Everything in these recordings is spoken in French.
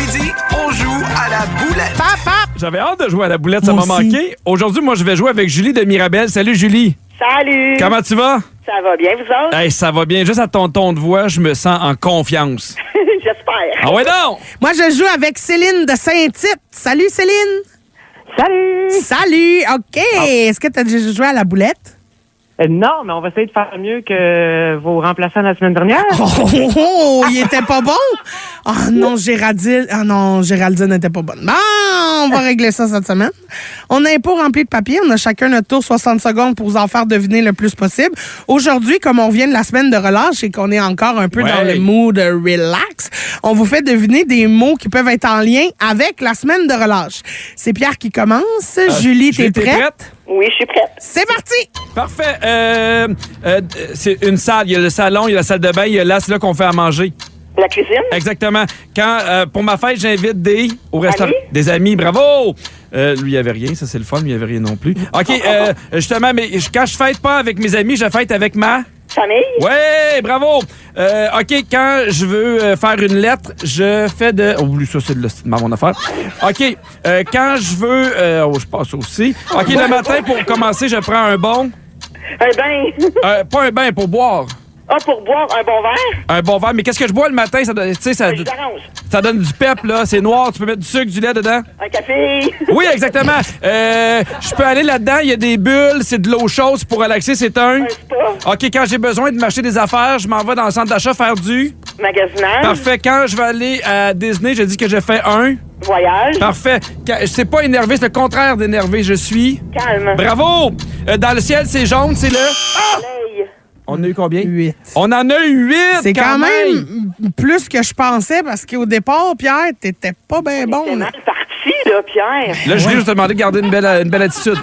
midi, on joue à la boulette. J'avais hâte de jouer à la boulette, ça Moi m'a aussi. manqué. Aujourd'hui, moi, je vais jouer avec Julie de Mirabel. Salut, Julie. Salut! Comment tu vas? Ça va bien, vous autres? Hey, ça va bien. Juste à ton ton de voix, je me sens en confiance. J'espère. Ah ouais, non! Moi, je joue avec Céline de Saint-Tite. Salut, Céline. Salut! Salut. OK. Est-ce que tu as déjà joué à la boulette? Non, mais on va essayer de faire mieux que vos remplaçants la semaine dernière. Oh, il était pas bon? Oh non, Géraldine. Ah non, Géraldine n'était pas bonne. Bon, on va régler ça cette semaine. On a un pot rempli de papier. On a chacun notre tour 60 secondes pour vous en faire deviner le plus possible. Aujourd'hui, comme on vient de la semaine de relâche et qu'on est encore un peu Ouais. dans le mood relax, on vous fait deviner des mots qui peuvent être en lien avec la semaine de relâche. C'est Pierre qui commence. Julie, t'es prête? Oui, je suis prête. C'est parti! Parfait. C'est une salle. Il y a le salon, il y a la salle de bain, il y a là, c'est là qu'on fait à manger. La cuisine? Exactement. Quand, pour ma fête, j'invite au restaurant. Amis? Des amis, bravo! Lui, il avait rien, ça c'est le fun, lui, il avait rien non plus. OK, justement, mais quand je fête pas avec mes amis, je fête avec ma... Famille? Ouais, bravo! OK, quand je veux faire une lettre, je fais de... Oh, lui, ça, c'est de mon affaire. OK, quand je veux... je passe aussi. OK, le matin, pour commencer, je prends un bon... Un bain? pas un bain, pour boire. Ah, pour boire un bon verre? Un bon verre. Mais qu'est-ce que je bois le matin? Ça, tu sais, Un jus d'orange? ça donne du pep, là. C'est noir, tu peux mettre du sucre, du lait dedans. Un café? Oui, exactement. Je peux aller là-dedans, il y a des bulles, c'est de l'eau chaude pour relaxer, c'est un... Un spa? OK, quand j'ai besoin de m'acheter des affaires, je m'en vais dans le centre d'achat faire du... Magasinage? Parfait. Quand je vais aller à Disney, je dis que je fais un... Voyage? Parfait. C'est pas énervé, c'est le contraire d'énervé. Je suis... Calme? Bravo! Dans le ciel, c'est jaune, c'est le... Soleil? On a eu combien? 8. On en a eu 8! C'est quand même plus que je pensais parce qu'au départ, Pierre, t'étais pas bien bon. T'es là. mal parti, là, Pierre. Là, Julie, je te demandais de garder une belle attitude.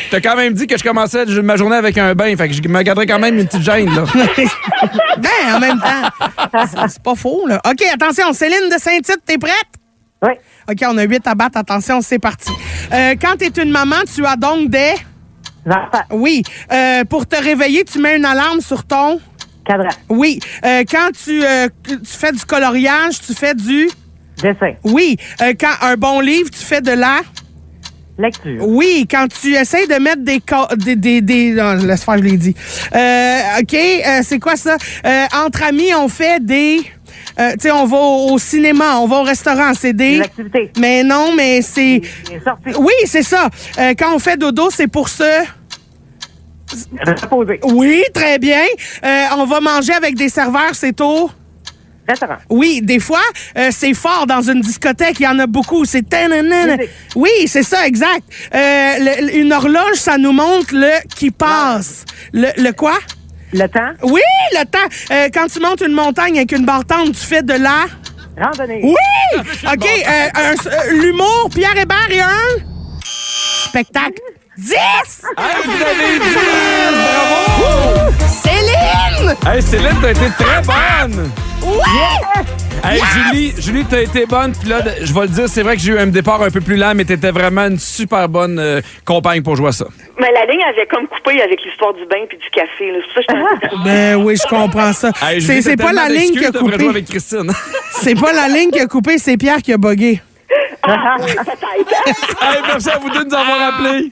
T'as quand même dit que je commençais ma journée avec un bain, fait que je me garderais quand même une petite gêne, là. Ben, en même temps, c'est pas faux, là. OK, attention, Céline de Saint-Tite, t'es prête? Oui. OK, on a 8 à battre. Attention, c'est parti. Quand t'es une maman, tu as donc des... Enfant? Oui. Pour te réveiller, tu mets une alarme sur ton... Cadran? Oui. Quand tu fais du coloriage, tu fais du... Dessin? Oui. Quand un bon livre, tu fais de la... Lecture? Oui, quand tu essayes de mettre non, laisse faire, je l'ai dit. OK, c'est quoi ça? Entre amis, on fait des... tu sais, on va au cinéma, on va au restaurant, c'est des... Des activités? Mais non, mais c'est... Des sorties? Oui, c'est ça. Quand on fait dodo, c'est pour se... Reposer? Oui, très bien. On va manger avec des serveurs, c'est au... Restaurant? Oui, des fois, c'est fort dans une discothèque. Il y en a beaucoup. C'est... Musique. Oui, c'est ça, exact. Une horloge, ça nous montre le qui passe. Le quoi? Le temps? Oui, le temps. Quand tu montes une montagne avec une barre tendre, tu fais de la... Randonnée? Oui! OK, l'humour, Pierre Hébert et un... Spectacle. 10! Hey, vous avez 10! Bravo! Céline! Hey, Céline, t'as été très bonne! Oui! Hey, Julie, t'as été bonne. Puis là, je vais le dire, c'est vrai que j'ai eu un départ un peu plus lent, mais t'étais vraiment une super bonne compagne pour jouer à ça. Mais la ligne avait comme coupé avec l'histoire du bain puis du café. Là. C'est pour ça que je Ben oui, je comprends ça. Hey, Julie, C'est t'as pas la tellement ligne qui a d'excuses, tu devrais coupé. jouer avec Christine. C'est pas la ligne qui a coupé, c'est Pierre qui a bugué. Hey, merci à vous deux de nous avoir appelés.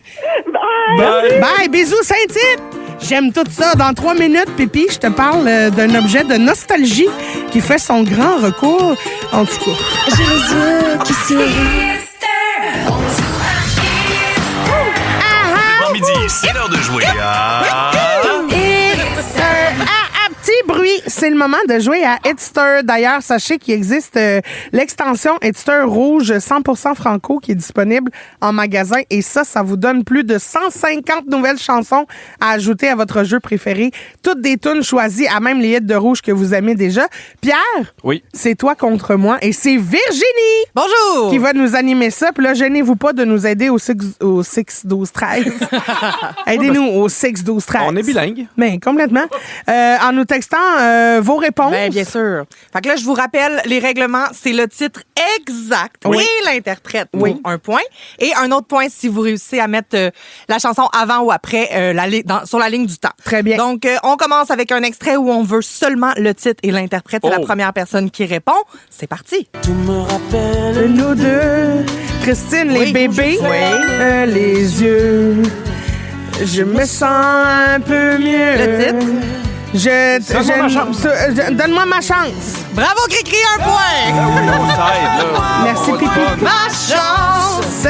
Bye! Bye! Bye, bisous Saint-Tite! J'aime tout ça. Dans 3 minutes, Pipi, je te parle d'un objet de nostalgie qui fait son grand recours. En tout cas. J'ai les yeux qui se Bon midi, c'est l'heure de jouer à... Petit bruit, c'est le moment de jouer à Hitster. D'ailleurs, sachez qu'il existe l'extension Hitster rouge 100% franco qui est disponible en magasin. Et ça vous donne plus de 150 nouvelles chansons à ajouter à votre jeu préféré. Toutes des tunes choisies à même les hits de rouge que vous aimez déjà. Pierre, Oui. c'est toi contre moi et c'est Virginie Bonjour! qui va nous animer ça. Puis là, gênez-vous pas de nous aider au 6-12-13. Aidez-nous au 6-12-13. On est bilingue. Mais complètement. En nous textant vos réponses. Ben, bien sûr. Fait que là, je vous rappelle, les règlements, c'est le titre exact Oui. et l'interprète Oui. pour un point. Et un autre point si vous réussissez à mettre la chanson avant ou après sur la ligne du temps. Très bien. Donc, on commence avec un extrait où on veut seulement le titre et l'interprète. C'est la première personne qui répond. C'est parti. Nous deux, Christine, les Oui. bébés, Oui. les yeux, je me sens un peu mieux. Le titre? Donne-moi ma chance. Donne-moi ma chance. Bravo, Cricri, un point! On s'aide, là. Merci, Pipi. Ma chance!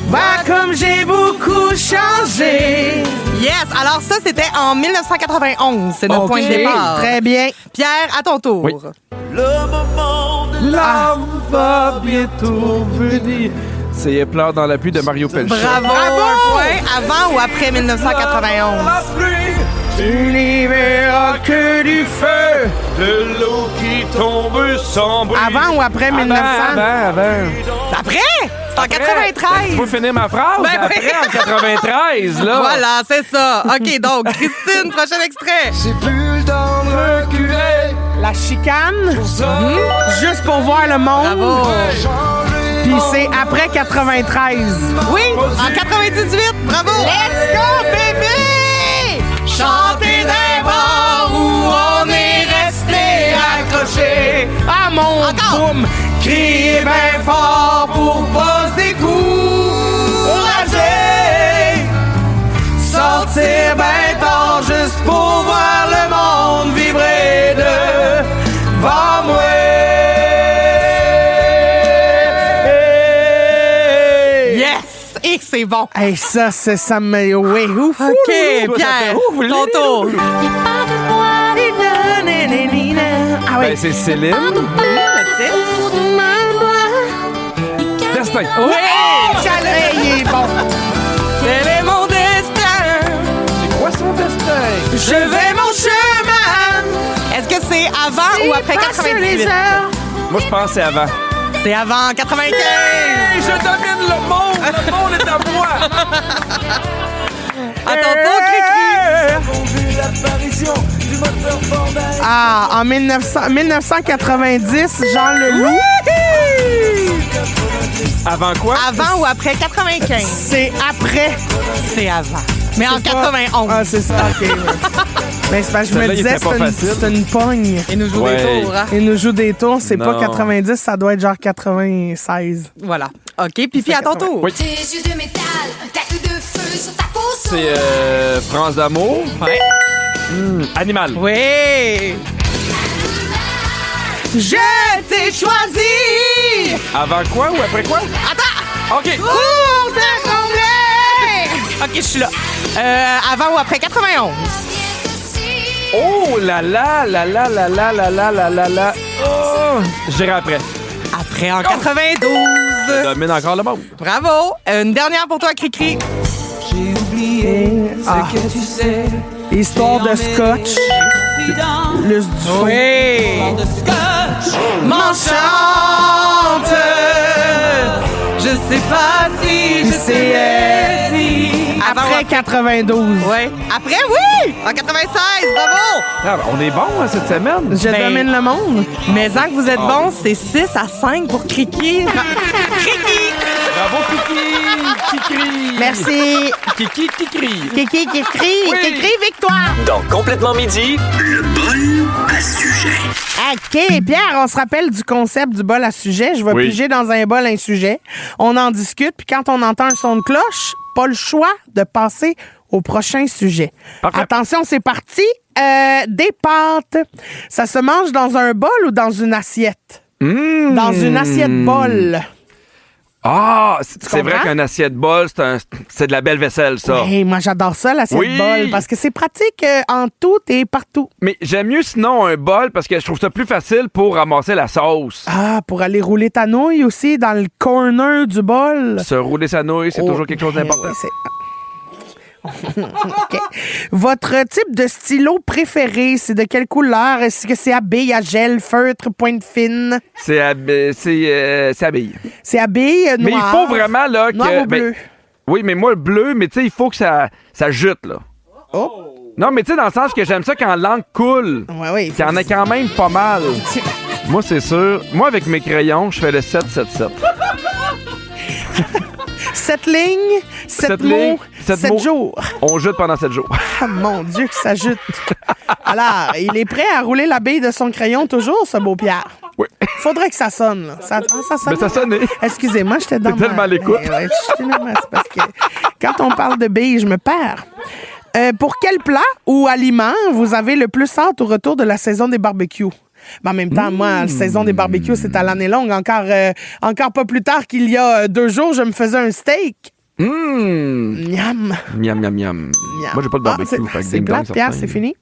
Va comme j'ai beaucoup changé. Yes! Alors ça, c'était en 1991. C'est notre point de départ. Très bien. Pierre, à ton tour. Oui. L'âme va bientôt venir. C'est Pleurs dans la pluie de Mario Pelchat. Bravo! Un point. Avant ou après 1991? Tu n'y verras que du feu, de l'eau qui tombe sans bruit. Avant ou après 1900? Avant. Après? C'est en 93. Tu peux finir ma phrase? Ben oui. Après, en 93, là. Voilà, c'est ça. OK, donc, Christine, prochain extrait. C'est plus le temps de reculer. La chicane. Juste pour voir le monde. Bravo. Puis c'est après 93. Oui, en 98. Bravo. Let's go, bébé! Chanter des bars où on est resté accroché. Ah mon Encore. boum. Crier bien fort pour pas se décourager. Sortir bien tard juste pour voir le monde vibrer devant moi. Yes! Et c'est bon. Hey, ça me... Oui, ouf. OK, Pierre, ton tour. Ah oui. Ben, c'est Céline. Destin. Oui! Chalet, il est bon. Quel est mon destin? C'est quoi son destin? Je vais mon chemin. Est-ce que c'est avant ou après Passe les 98? heures. Moi, je pense que c'est avant. C'est avant 95. Je domine le monde! Le monde est à moi! À ton tour, Cricri. Ah, en 1990, Jean Leloup. Avant quoi? Avant ou après 95? C'est après. C'est avant. Mais en 91. Ah, c'est ça, OK. ouais. Mais c'est parce que je me Celle-là, il disais, était pas facile. c'est une pogne. Il nous joue Ouais. des tours, hein? Il nous joue des tours, c'est pas Non. 90, ça doit être genre 96. Voilà. OK, Pipi, à ton tour. Oui. Tes yeux de métal, un tatou de feu sur ta peau. C'est France d'amour. Ouais. Animal. Oui. Je t'ai choisi. Avant quoi ou après quoi? Attends. OK. Pour te combler. OK, je suis là. Avant ou après 91? Oh là là là là là là là là là là là. Oh! Je dirais après. Après en 92. Je domine encore le monde. Bravo. Une dernière pour toi, Cricri. Ah. Histoire de scotch. Le du fond. Oui. M'enchante. Je sais pas si je sais si. Après 92. Ouais. Après, oui! En 96, bravo! Ah, on est bon hein, cette semaine. Je Ben, domine le monde. Mais tant que vous êtes bon, c'est 6-5 pour Cricri. Cricri! Bravo, Kiki! Kikri! Merci. Kiki, Kikri! Kiki qui crie. Oui. Qui crie victoire. Donc, complètement midi, le bol à sujet. OK, Pierre, on se rappelle du concept du bol à sujet. Je vais Oui. piger dans un bol un sujet. On en discute, puis quand on entend un son de cloche, pas le choix de passer au prochain sujet. Parfait. Attention, c'est parti. Des pâtes. Ça se mange dans un bol ou dans une assiette? Dans une assiette bol. Ah, c'est vrai comprends? qu'un assiette-bol, c'est de la belle vaisselle, ça. Hey, moi, j'adore ça, l'assiette Oui. bol, parce que c'est pratique en tout et partout. Mais j'aime mieux sinon un bol parce que je trouve ça plus facile pour ramasser la sauce. Ah, pour aller rouler ta nouille aussi dans le corner du bol. Se rouler sa nouille, c'est Oh, toujours quelque chose d'important. oui, c'est- OK. Votre type de stylo préféré, c'est de quelle couleur? Est-ce que c'est à bille, à gel, feutre, pointe fine? C'est habillé. C'est à bille, noir. Mais il faut vraiment là que. Noir ou bleu? oui, mais moi le bleu, mais tu sais, il faut que ça jute là. Oh! Non, mais tu sais, dans le sens que j'aime ça quand l'encre coule. Oui. Qu'il y en a quand même pas mal. Moi, c'est sûr. Moi, avec mes crayons, je fais le 7-7-7. 7 lignes, 7 Sept mots, lignes, 7 sept mots. jours. On jute pendant 7 jours. Ah, mon Dieu, que ça jute. Alors, il est prêt à rouler la bille de son crayon toujours, ce beau Pierre. Oui. Faudrait que ça sonne, là. Ça sonne. Mais ça sonnait. Excusez-moi, j'étais dans T'es tellement à l'écoute. Ouais, c'est parce que quand on parle de billes, je me perds. Pour quel plat ou aliment vous avez le plus hâte au retour de la saison des barbecues? Mais en même temps, moi, la saison des barbecues, c'est à l'année longue. Encore pas plus tard qu'il y a 2 jours, je me faisais un steak. Miam. Miam, miam, miam. Moi, j'ai pas de barbecue. fait que C'est ding dong, plate, Pierre, certain. c'est fini.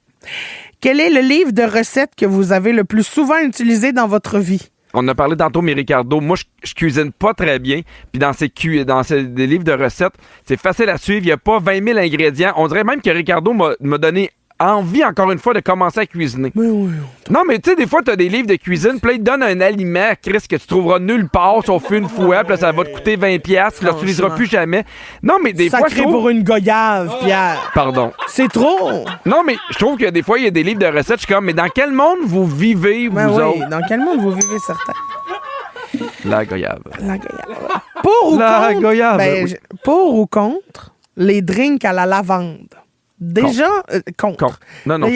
Quel est le livre de recettes que vous avez le plus souvent utilisé dans votre vie? On a parlé tantôt, mais Ricardo, moi, je cuisine pas très bien. Puis dans des livres de recettes, c'est facile à suivre. Il n'y a pas 20 000 ingrédients. On dirait même que Ricardo m'a donné envie, encore une fois, de commencer à cuisiner. Oui. Non, mais tu sais, des fois, tu as des livres de cuisine, puis là, ils te donnent un aliment, Chris, que tu trouveras nulle part, sauf une fois, puis là, ça va te coûter 20$, tu l'utiliseras plus jamais. Non, mais des fois, je Sacré trouve... pour une goyave, Pierre. Pardon. C'est trop. Non, mais je trouve que des fois, il y a des livres de recettes, je suis comme, mais dans quel monde vous vivez, vous Ben oui, autres? dans quel monde vous vivez, certains? La goyave. La goyave. Pour ou La contre? goyave, Ben, oui. Pour ou contre les drinks à la lavande? Déjà, contre. Contre. Non, Là,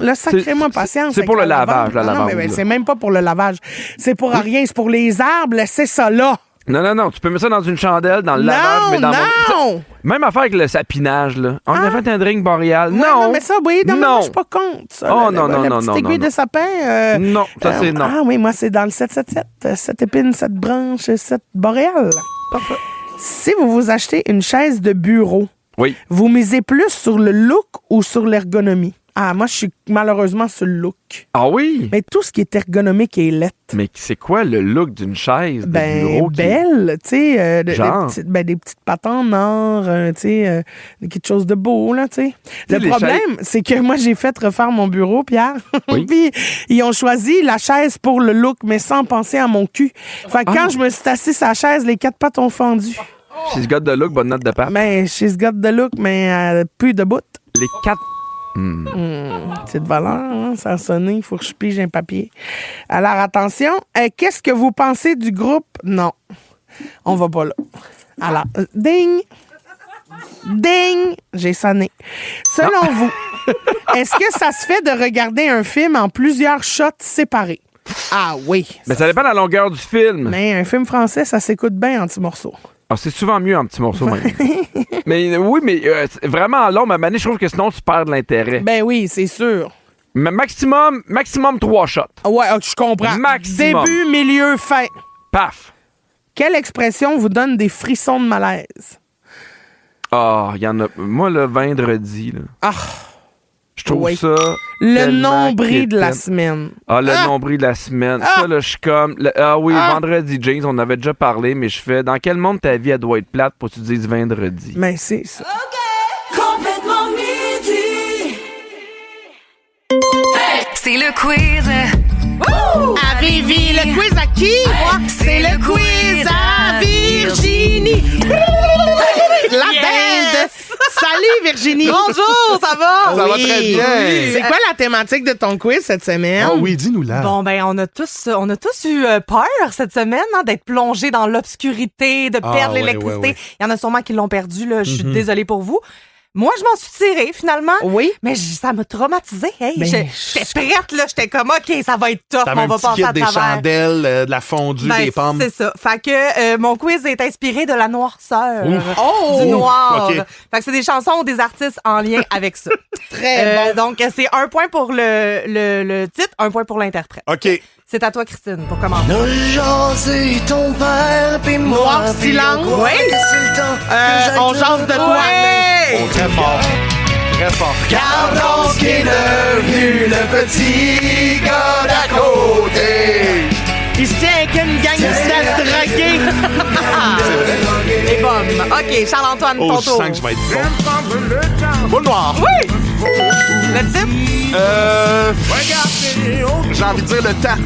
là, sacrément c'est- patience. c'est avec pour le lavage, la Non, lavande, mais là. c'est même pas pour le lavage. C'est pour rien, c'est pour les arbres, laissez ça là. Non, tu peux mettre ça dans une chandelle, dans le lavage, mais dans non! Même affaire avec le sapinage, là. On a fait un drink boréal. Ouais, Non! non, mais ça, oui, non, mais Non. moi, je suis pas contre ça. Oh, la non, petite non, aiguille non. de sapin. Non, ça, c'est non. Ah oui, moi, c'est dans le 777. 7 épines, 7 branches, 7 boréales. Parfait. Si vous vous achetez une chaise de bureau, Oui. vous misez plus sur le look ou sur l'ergonomie? Ah, moi, je suis malheureusement sur le look. Ah oui? Mais tout ce qui est ergonomique est lettre. Mais c'est quoi le look d'une chaise de bureau? Belle, tu sais, Genre? des petites pattes en or, tu sais, quelque chose de beau, là, tu sais. Tu sais, Le les problème, c'est que moi, j'ai fait refaire mon bureau, Pierre. Oui. Puis, ils ont choisi la chaise pour le look, mais sans penser à mon cul. Fait que quand je me suis assise à la chaise, les 4 pattes ont fendu. She's got the look, bonne note de pape. Mais she's got the look, mais plus de bout. Les 4... C'est de valeur, hein? Ça a sonné, il faut que je pige un papier. Alors, attention, qu'est-ce que vous pensez du groupe? Non, on va pas là. Alors, ding! Ding! J'ai sonné. Selon vous, est-ce que ça se fait de regarder un film en plusieurs shots séparés? Ah oui. Mais ça dépend de la longueur du film. Mais un film français, ça s'écoute bien en petits morceaux. Ah, c'est souvent mieux en petits morceaux, même. Mais oui, mais c'est vraiment long, mais je trouve que sinon, tu perds de l'intérêt. Ben oui, c'est sûr. Mais maximum 3 shots. Ouais, je comprends. Maximum. Début, milieu, fin. Paf! Quelle expression vous donne des frissons de malaise? Ah, il y en a... Moi, le vendredi, là... Ah, Je trouve oui. ça... le tellement nombril de la quétaine. semaine. Ah, le nombril de la semaine. Ça, là, je suis comme... vendredi, James, on en avait déjà parlé, mais je fais... Dans quel monde ta vie, elle doit être plate pour que tu dises vendredi? Mais c'est ça. Complètement midi. C'est le quiz. À Vivi, le quiz à qui? C'est le quiz à Virginie. La belle. Salut Virginie. Bonjour, ça va? Ça va très bien. C'est quoi la thématique de ton quiz cette semaine? Oh oui, dis-nous-là. Bon, ben, on a tous eu peur cette semaine d'être plongés dans l'obscurité, de perdre ouais, l'électricité. ouais, ouais. Il y en a sûrement qui l'ont perdu, là. Je suis désolée pour vous. Moi, je m'en suis tirée, finalement. Oui. Mais ça m'a traumatisée. Hey, Ben, j'étais prête, là. J'étais comme, OK, ça va être tough, T'avais on un va petit passer kit à des travers. chandelles, de la fondue, Ben, des pommes. c'est ça. Fait que mon quiz est inspiré de la noirceur. Oh! Du noir. OK. Fait que c'est des chansons ou des artistes en lien avec ça. Très bon. Donc, c'est 1 point pour le titre, 1 point pour l'interprète. OK. C'est à toi, Christine, pour commencer. ton père, puis Noir silence. Oui. On jase de toi. Oh, très fort. Très fort. Regardons ce qui est devenu le petit gars d'à côté. Il se tient avec une gang de stade dragués. Les bombes. OK, Charles-Antoine, Oh, ton je tour. sens que je vais être bon. Boule noire. Oui! Le titre? J'ai envie de dire le temps.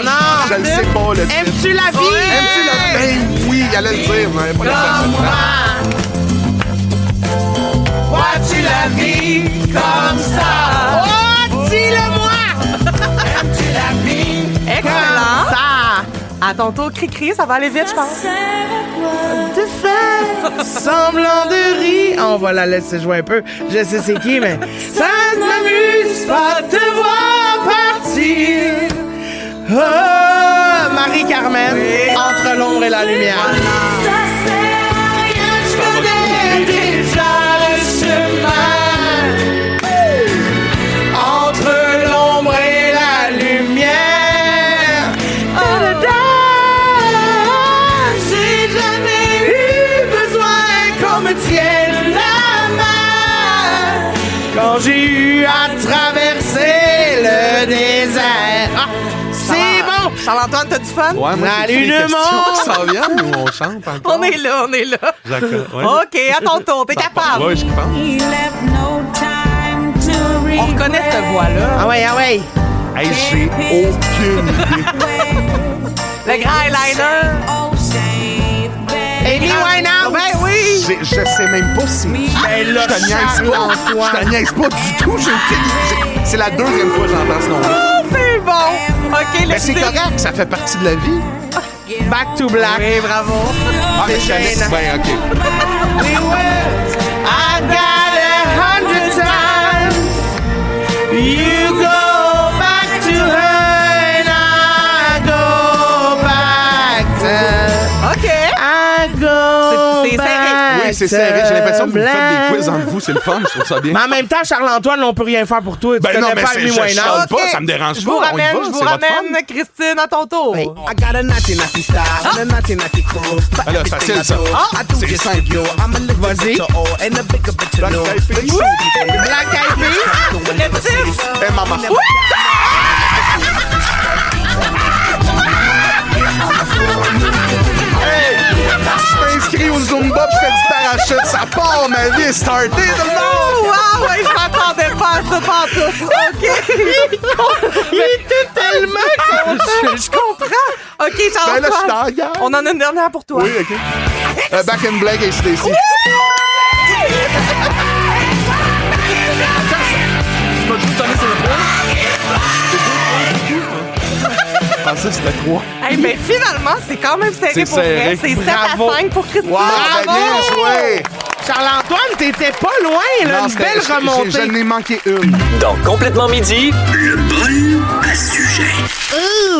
Non, Je le sais pas, le titre. Aimes-tu la vie? Aimes-tu le... Ben oui, il allait le dire, mais pas la Aimeras-tu la vie comme ça? Oh, dis-le-moi! Aimes-tu la vie? Excellent. Ça! À ton tour, cri-cri, ça va aller vite, je pense. De faire semblant de rire. On va la laisser jouer un peu. Je sais c'est qui, mais ça ne m'amuse pas de te voir partir. Oh, Marie-Carmen, entre l'ombre et la lumière. Ça sert à rien, je connais déjà le chemin. Entre l'ombre et la lumière. J'ai jamais eu besoin qu'on me tienne la main quand j'ai eu à traverser le désert. Ah, c'est bon! Charles-Antoine, t'as du fun? Ouais, moi, Salut, j'ai des le questions monde! qui s'en viennent ou on chante encore? On est là. D'accord. Ouais. OK, à ton tour, t'es capable. Ouais, je pense. He left no time to regret. On reconnaît cette voix-là. Ah ouais, ah ouais. Hey, j'ai aucune idée. Le grand eyeliner. Oh, save, baby. Amy Winehouse! Ben oui. Je sais même pas si... Ben là, Je te niaise pas. Je te niaise pas du tout. C'est la deuxième fois que j'entends ce nom-là. Oh, c'est bon. OK, le Mais c'est titre. correct, ça fait partie de la vie. Back to Black. Oui, bravo. Ah, mais je connais. gênant. Ben, OK. I got 100 times. You go back to her and I go back to... OK. I go C'est serré. back Oui, c'est serré. J'ai l'impression que vous to faites des quiz black. entre vous. C'est le fun. Je trouve ça bien. Mais en même temps, Charles-Antoine, on peut rien faire pour toi. Tu Ben non, connais mais pas c'est... Amy Je Winehouse. chante pas, OK. ça me dérange Je pas. vous On y va, ramène, c'est votre fun. Christine, à ton tour. Oui. I got a naughty naughty style and a naughty naughty crew. But Alors, everything facile, I ça. do, I do C'est just simple. like you. I'm a little Vas-y. bit to all and a bigger bit to Black know. Eyed Peas. Black Eyed Peas. Le titre. Eh, maman. Hey! Je suis inscrit au Zumba, je fais du parachute, ça part, ma vie est startée, tout le monde! Oh, wow, ouais, je m'attendais pas à ça pantoute. OK. Il était tellement content. Je comprends. OK, Ben là, je suis dans Charles-Antoine. la guerre. On en a une dernière pour toi. Oui, OK. Back in Black et Stacy. Tu m'as juste donné sur le point? Je pensais que c'était 3. Hey, mais finalement, c'est quand même serré C'est pour vrai. serré. C'est 7 Bravo. à 5 pour Christine. Wow, ben Bravo. bien joué! Charles-Antoine, t'étais pas loin, là. Une c'était- belle remontée. Je n'ai manqué une. Donc, complètement midi,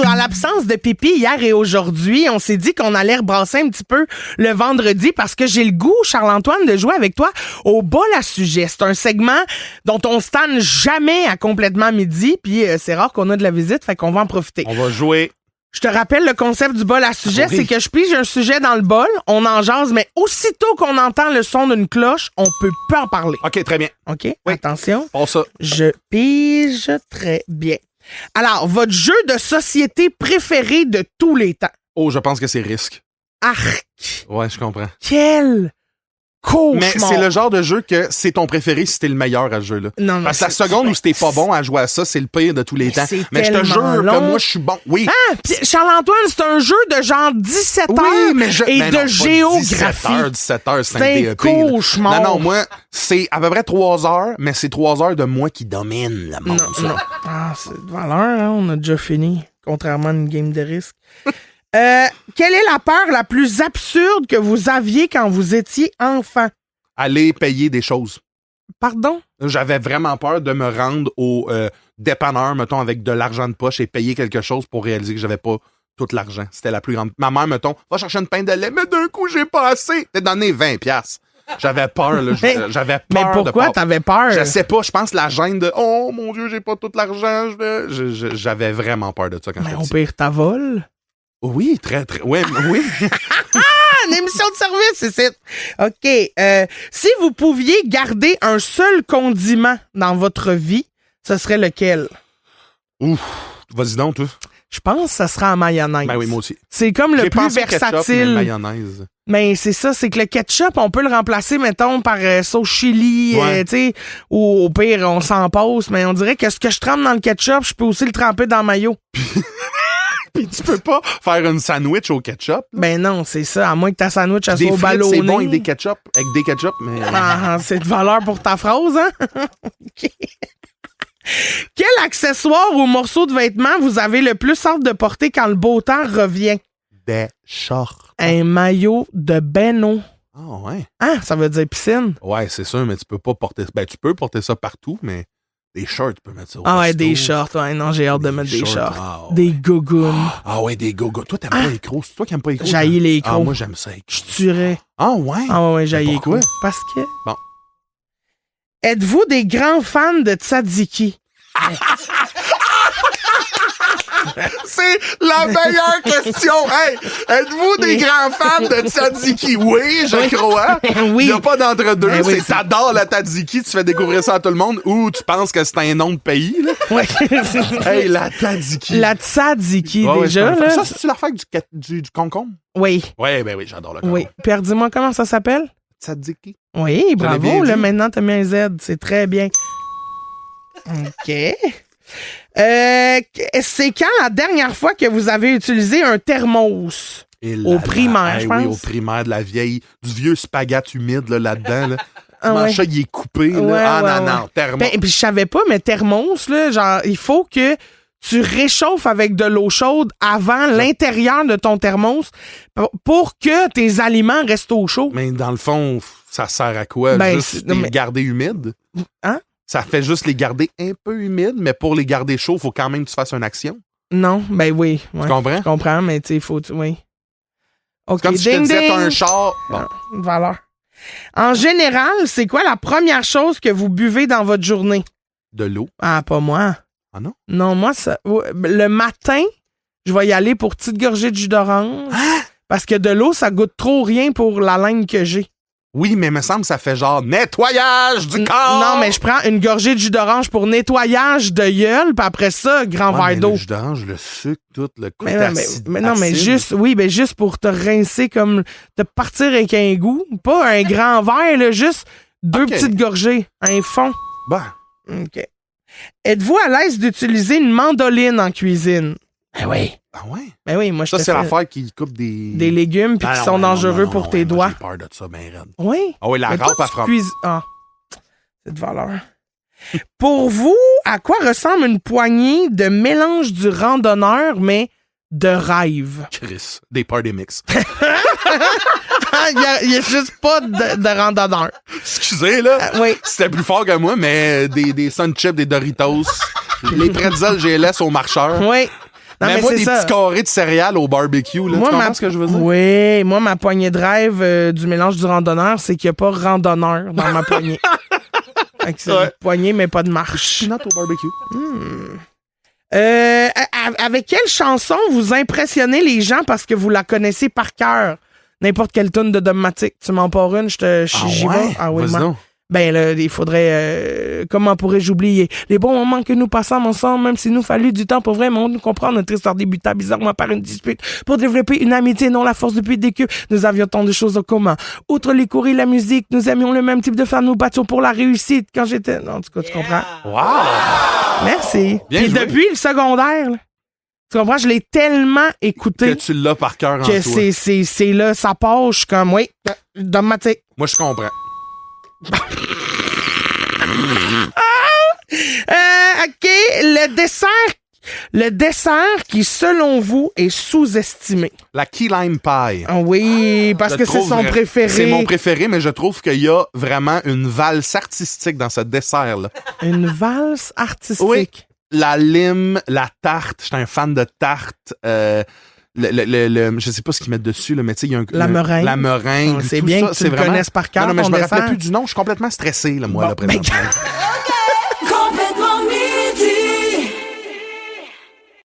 En l'absence de pipi hier et aujourd'hui, on s'est dit qu'on allait rebrasser un petit peu le vendredi parce que j'ai le goût, Charles-Antoine, de jouer avec toi au bol à sujet. C'est un segment dont on se tanne jamais à complètement midi, puis c'est rare qu'on a de la visite, fait qu'on va en profiter. On va jouer. Je te rappelle le concept du bol à sujet, Oui. c'est que je pige un sujet dans le bol, on en jase, mais aussitôt qu'on entend le son d'une cloche, on peut pas en parler. OK, très bien. OK? Attention. Passe ça. Je pige très bien. Alors, votre jeu de société préféré de tous les temps. Oh, je pense que c'est risque. Arc! Ouais, je comprends. Quel cauchemar! Mais c'est le genre de jeu que c'est ton préféré si t'es le meilleur à ce jeu-là. Non, Parce que la seconde où t'es pas bon à jouer à ça, c'est le pire de tous les temps. c'est Mais je te tellement jure long. que moi, je suis bon. Oui. Ah, pis Charles-Antoine, c'est un jeu de genre 17 Oui, heures mais je. et mais de non, pas géographie. 17 heures, c'est un C'est un DEP. là. cauchemar. Non, moi, c'est à peu près 3 heures, mais c'est 3 heures de moi qui domine le monde. ça. Non. Ah, c'est devant l'heure, hein? On a déjà fini, contrairement à une game de risque. Quelle est la peur la plus absurde que vous aviez quand vous étiez enfant? Aller payer des choses. Pardon? J'avais vraiment peur de me rendre au dépanneur, mettons, avec de l'argent de poche et payer quelque chose pour réaliser que j'avais pas tout l'argent. C'était la plus grande. Ma mère, mettons, va chercher une pinte de lait, mais d'un coup, j'ai pas assez. T'es donné 20$. J'avais peur, là. J'avais peur. Mais pourquoi t'avais peur? Je sais pas, je pense la gêne de oh mon Dieu, j'ai pas tout l'argent. J'avais vraiment peur de ça quand Mais j'étais au petit. pire, ta vol? Oui, très, très. Ouais, oui. Une émission de service, c'est ça. OK. Si vous pouviez garder un seul condiment dans votre vie, ce serait lequel? Ouf. Vas-y donc, toi. Je pense que ça sera en mayonnaise. Ben oui, moi aussi. C'est comme le J'ai plus pensé au ketchup, mais versatile. mayonnaise. Mais c'est ça, c'est que le ketchup, on peut le remplacer, mettons, par sauce chili, Ouais. tu sais, ou au pire, on s'en passe, mais on dirait que ce que je trempe dans le ketchup, je peux aussi le tremper dans le mayo. Puis tu peux pas faire une sandwich au ketchup. Ben non, c'est ça. À moins que ta sandwich elle Des soit au frites, ballonné. c'est bon avec des ketchup, mais... Ah, c'est de valeur pour ta phrase, hein? OK. Quel accessoire ou morceau de vêtement vous avez le plus hâte de porter quand le beau temps revient? Des shorts. Un maillot de baigneau. Ah ouais. Ah, ça veut dire piscine? Ouais, c'est sûr, mais tu peux pas porter... Ben, tu peux porter ça partout, mais des shorts, tu peux mettre ça au Ah ouais, resto. des shorts. Ouais, non, j'ai hâte de mettre des shorts. Ah, ouais. Des gougounes. Ah ouais, des go-go. Toi, t'aimes pas les crocs? C'est toi qui aimes pas les crocs? J'haïs les Ah, crocs. moi, j'aime ça. Les Je crocs. tuerais. Ah ouais? Ah ouais, j'haïs les pourquoi? crocs. Parce que... Bon. Êtes-vous des grands fans de tzatziki? C'est la meilleure question. Hey, êtes-vous des grands fans de tzatziki? Oui, je crois. Oui. Il n'y a pas d'entre-deux. Ben oui, c'est t'adores la tzatziki, tu fais découvrir ça à tout le monde, ou tu penses que c'est un nom de pays. Là. Ouais. Hey, la tzatziki. La tzatziki, Ouais, déjà, ouais, là. ça, c'est-tu l'affaire du concombre? Oui. Oui, ben oui, j'adore le concombre. Oui. Pierre, dis-moi comment ça s'appelle? Tzatziki. Oui, l'ai bravo. bien Là, dit. maintenant, t'as mis un Z. C'est très bien. OK. C'est quand la dernière fois que vous avez utilisé un thermos? Et Au là, primaire, hey, je Oui, pense. au primaire, de la vieille, du vieux spaghette humide là-dedans. Là. Ah Tu manges ouais. ça, il est coupé. Là. Ouais, ah ouais, non, thermos. Ben, puis je savais pas, mais thermos, là, genre, il faut que tu réchauffes avec de l'eau chaude avant l'intérieur de ton thermos pour que tes aliments restent au chaud. Mais dans le fond, ça sert à quoi? Ben, Juste non, les mais- garder humides? Hein? Ça fait juste les garder un peu humides, mais pour les garder chauds, il faut quand même que tu fasses une action. Non, ben oui. Ouais, Tu comprends? je comprends, mais tu sais, il faut... Oui. OK, Comme si je te ding, disais, t'as un ding. char. Bon. Une valeur. En général, c'est quoi la première chose que vous buvez dans votre journée? De l'eau. Ah, pas moi. Ah non? Non, moi, ça. Le matin, je vais y aller pour petite gorgée de jus d'orange. Parce que de l'eau, ça goûte trop rien pour la langue que j'ai. Oui, mais il me semble que ça fait genre nettoyage du corps. Non, mais je prends une gorgée de jus d'orange pour nettoyage de gueule, puis après ça, grand Ouais, mais verre d'eau. Le jus d'orange, le sucre, tout, le côté Mais non, mais juste, oui, ben juste pour te rincer comme, te partir avec un goût. Pas un grand verre, là, juste deux Ok. petites gorgées, un fond. Ben, OK. Êtes-vous à l'aise d'utiliser une mandoline en cuisine? Ben oui. ah ouais? Ben oui, moi, je Ça, te c'est fais l'affaire qui coupe des... des légumes puis Ah qui non, sont non, dangereux non, pour non, tes ouais, moi, doigts. J'ai peur de ça, ben raide. Oui. Ah oui, la Mais toi, râpe à tu fromage. cuisines- Ah, c'est de valeur. Pour vous, à quoi ressemble une poignée de mélange du randonneur, mais de rêve? Chris, des party mix. Il n'y a juste pas de randonneur. Excusez, là. Oui. C'était plus fort que moi, mais des Sun Chips, des Doritos, les pretzels GLS au marcheur. Oui. Non, mais moi, c'est des ça. petits carrés de céréales au barbecue. Là. Tu comprends ce que je veux dire? Oui, moi, ma poignée de rêve du mélange du randonneur, c'est qu'il n'y a pas randonneur dans ma poignée. Fait que c'est Ouais. une poignée, mais pas de marche. Peanut au barbecue. Avec quelle chanson vous impressionnez les gens parce que vous la connaissez par cœur? N'importe quelle tune de Dogmatic. Tu m'en pars une, j'y vais. Ah oui, Vas-y moi. donc. Ben là, il faudrait... comment pourrais-je oublier? Les bons moments que nous passons ensemble, même s'il nous fallut du temps pour vraiment nous comprendre, notre histoire débuta bizarrement par une dispute. Pour développer une amitié, non la force depuis des queues, nous avions tant de choses en commun. Outre les cours et la musique, nous aimions le même type de femmes, nous battions pour la réussite. Quand j'étais... Non, en tout cas, tu comprends? Wow! Merci. Bien Puis joué. depuis le secondaire, là, tu comprends? Je l'ai tellement Que écouté tu l'as par cœur en que toi. c'est là, ça part, je suis comme, oui, Dogmatic. Moi, je comprends. OK, le dessert qui, selon vous, est sous-estimé. La key lime pie. Ah oui, parce Je que c'est trouve son préféré. C'est mon préféré, mais je trouve qu'il y a vraiment une valse artistique dans ce dessert-là. Une valse artistique. Oui. La lime, la tarte. J'étais un fan de tarte. Je sais pas ce qu'ils mettent dessus, là, mais tu sais, il y a un. La meringue. La meringue. C'est tout bien ça, que tu c'est le vraiment... connaisses par cœur, Non, mais ton je me rappelais dessert. plus du nom. Je suis complètement stressé, là, moi, Bon, là, présentement.